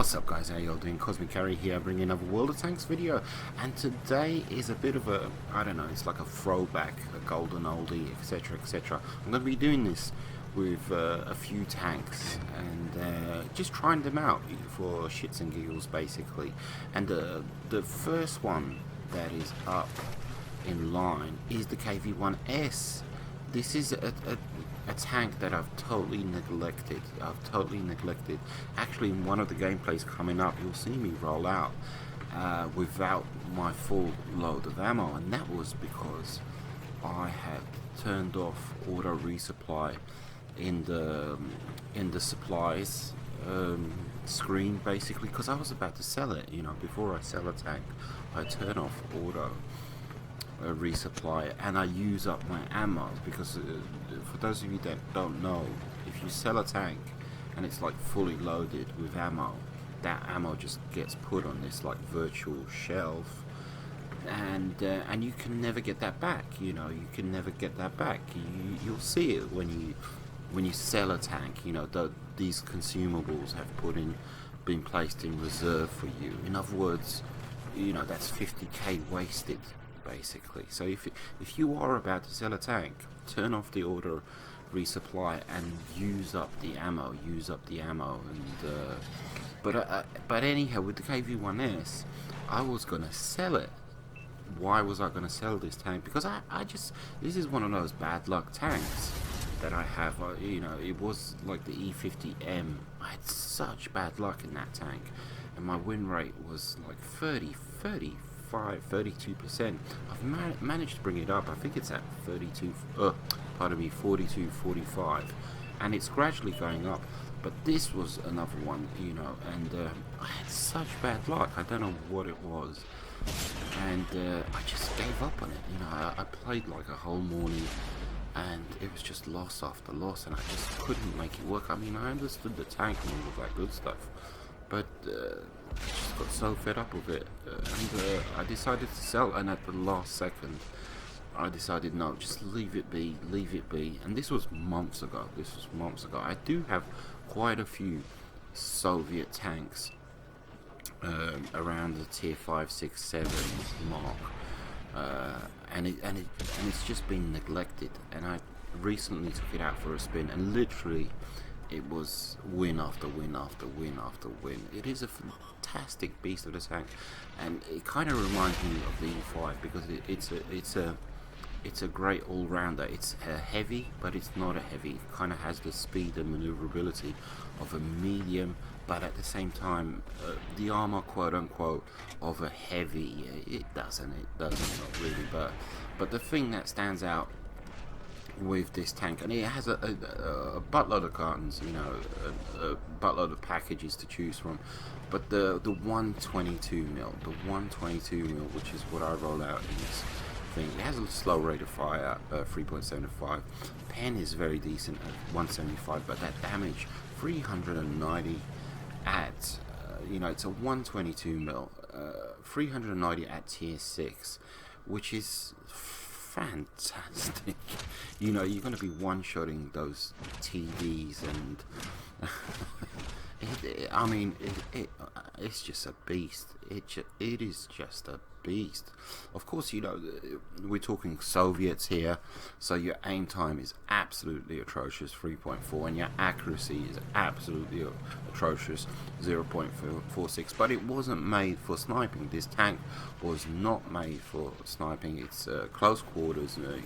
What's up guys, how y'all doing? Cosmic Carry here, bringing another World of Tanks video. And today is a bit of a, I don't know, it's like a throwback, a golden oldie, etc, etc. I'm going to be doing this with a few tanks and just trying them out for shits and giggles basically. And the first one that is up in line is the KV1S. This is a tank that I've totally neglected. Actually, in one of the gameplays coming up, you'll see me roll out without my full load of ammo, and that was because I had turned off auto resupply in the supplies screen, basically, because I was about to sell it. You know, before I sell a tank, I turn off auto resupply and I use up my ammo, because for those of you that don't know, if you sell a tank and it's like fully loaded with ammo, that ammo just gets put on this like virtual shelf, and you can never get that back. You know, you can never get that back. You'll see it when you sell a tank. You know, these consumables have been placed in reserve for you. In other words, you know, that's 50k wasted basically. So if you are about to sell a tank, turn off the auto resupply and use up the ammo. And but anyhow, with the KV1S, I was gonna sell it. Why was I gonna sell this tank? Because I just, this is one of those bad luck tanks that I have. You know, it was like the E50M. I had such bad luck in that tank, and my win rate was like 32%. I've managed to bring it up. I think it's at 42, 45, and it's gradually going up. But this was another one, you know, and I had such bad luck. I don't know what it was, and I just gave up on it. You know, I played like a whole morning, and it was just loss after loss, and I just couldn't make it work. I mean, I understood the tank and all of that good stuff, but I just got so fed up with it, and I decided to sell. And at the last second, I decided, no, just leave it be. And this was months ago. I do have quite a few Soviet tanks around the tier 5, 6, 7 mark, and it's just been neglected. And I recently took it out for a spin, and literally it was win after win after win after win. It is a fantastic beast of a tank, and it kind of reminds me of the E5 because it's a great all-rounder. It's heavy, but it's not a heavy. It kind of has the speed and maneuverability of a medium, but at the same time, the armor, quote-unquote, of a heavy. It doesn't, not really. But the thing that stands out with this tank, and it has a buttload of cartons, you know, a buttload of packages to choose from, but the 122 mil, which is what I roll out in this thing. It has a slow rate of fire, 3.75. Pen is very decent at 175, but that damage 390 at you know, it's a 122 mil, 390 at tier 6, which is fantastic. You know, you're going to be one-shotting those TVs, and I mean, it's just a beast. It is just a beast. Of course, you know, we're talking Soviets here, so your aim time is absolutely atrocious, 3.4, and your accuracy is absolutely atrocious, 0.46. But it wasn't made for sniping. This tank was not made for sniping. It's close quarters, you know,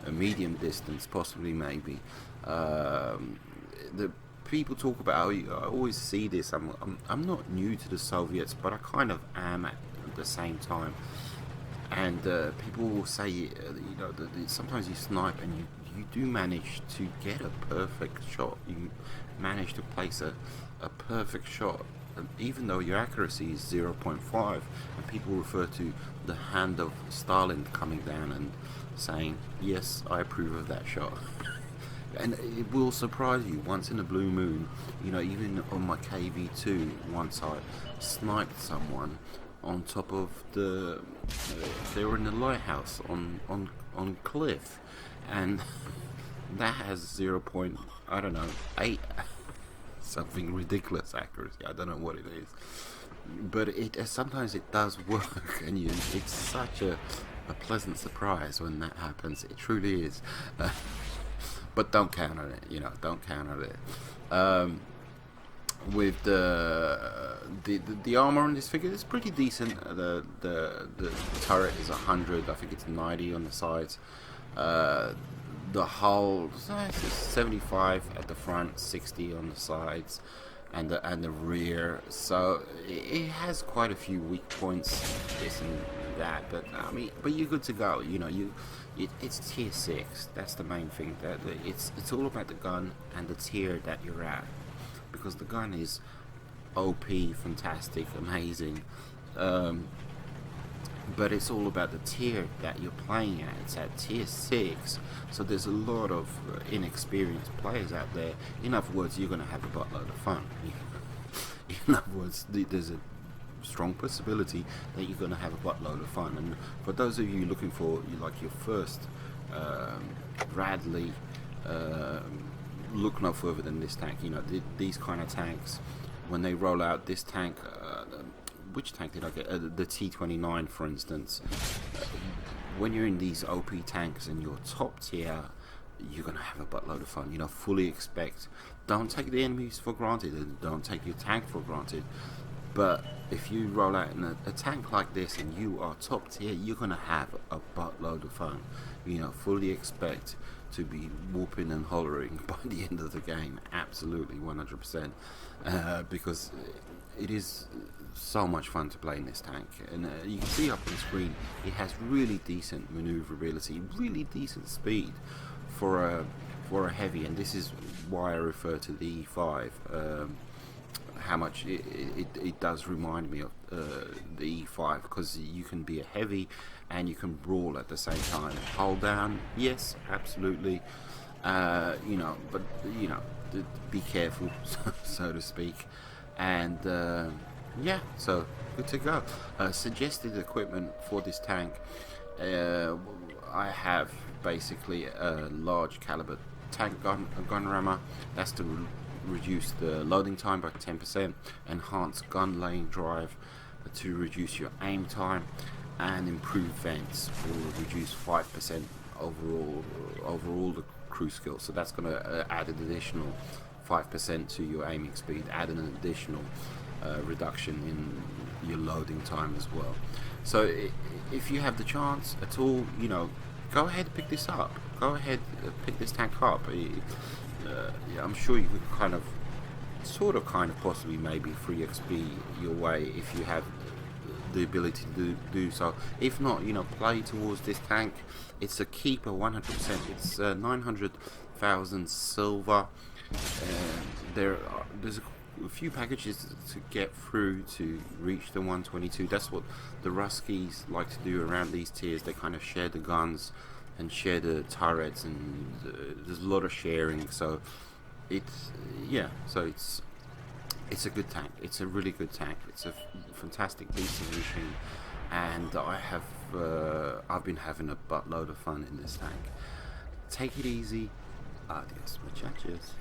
a medium distance, possibly, maybe. The people talk about, I always see this, I'm not new to the Soviets, but I kind of am at the same time. And people will say, you know, that sometimes you snipe and you do manage to get a perfect shot. You manage to place a perfect shot, even though your accuracy is 0.5, and people refer to the hand of Stalin coming down and saying, yes, I approve of that shot. And it will surprise you, once in a blue moon, you know, even on my KV2, once I sniped someone on top of they were in the lighthouse on cliff, and that has 0. I don't know, 8 something ridiculous accuracy. I don't know what it is, but it sometimes it does work, and it's such a pleasant surprise when that happens. It truly is. But don't count on it, don't count on it. With the armor on this figure, it's pretty decent. The turret is 100. I think it's 90 on the sides. The hull is 75 at the front, 60 on the sides, and the rear. So it has quite a few weak points, this and that. But I mean, but you're good to go. It's tier 6. That's the main thing. That it's all about the gun and the tier that you're at, because the gun is OP, fantastic, amazing. But it's all about the tier that you're playing at. It's at tier 6, so there's a lot of inexperienced players out there. In other words, you're going to have a buttload of fun. In other words, there's a strong possibility that you're going to have a buttload of fun. And for those of you looking for your first Bradley, look no further than this tank. These kind of tanks, when they roll out this tank, which tank did I get? The T29, for instance. When you're in these OP tanks and you're top tier, you're gonna have a buttload of fun. Fully expect. Don't take the enemies for granted, and don't take your tank for granted. But if you roll out in a tank like this and you are top tier, you're gonna have a buttload of fun. Fully expect to be whooping and hollering by the end of the game. Absolutely, 100%. Because it is so much fun to play in this tank, and you can see up on the screen it has really decent maneuverability, really decent speed for a heavy, and this is why I refer to the E5. How much it does remind me of the E5, because you can be a heavy and you can brawl at the same time. Hold down, yes, absolutely. But be careful, so to speak. And yeah, so good to go. Suggested equipment for this tank. I have basically a large caliber tank gun rammer. That's to reduce the loading time by 10%. Enhanced gun lane drive to reduce your aim time, and improve vents will reduce 5% overall the crew skill. So that's going to add an additional 5% to your aiming speed, add an additional reduction in your loading time as well. So if you have the chance at all, go ahead and pick this up. Go ahead and pick this tank up. I'm sure you could kind of possibly maybe free XP your way if you have the ability to do so. If not, play towards this tank. It's a keeper 100%. It's 900,000 silver. There's a few packages to get through to reach the 122. That's what the Ruskies like to do around these tiers. They kind of share the guns and share the turrets, and there's a lot of sharing. So it's a good tank. It's a really good tank. It's a fantastic decent machine, and I've been having a buttload of fun in this tank. Take it easy. Adios, muchachos.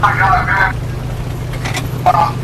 I got it, man.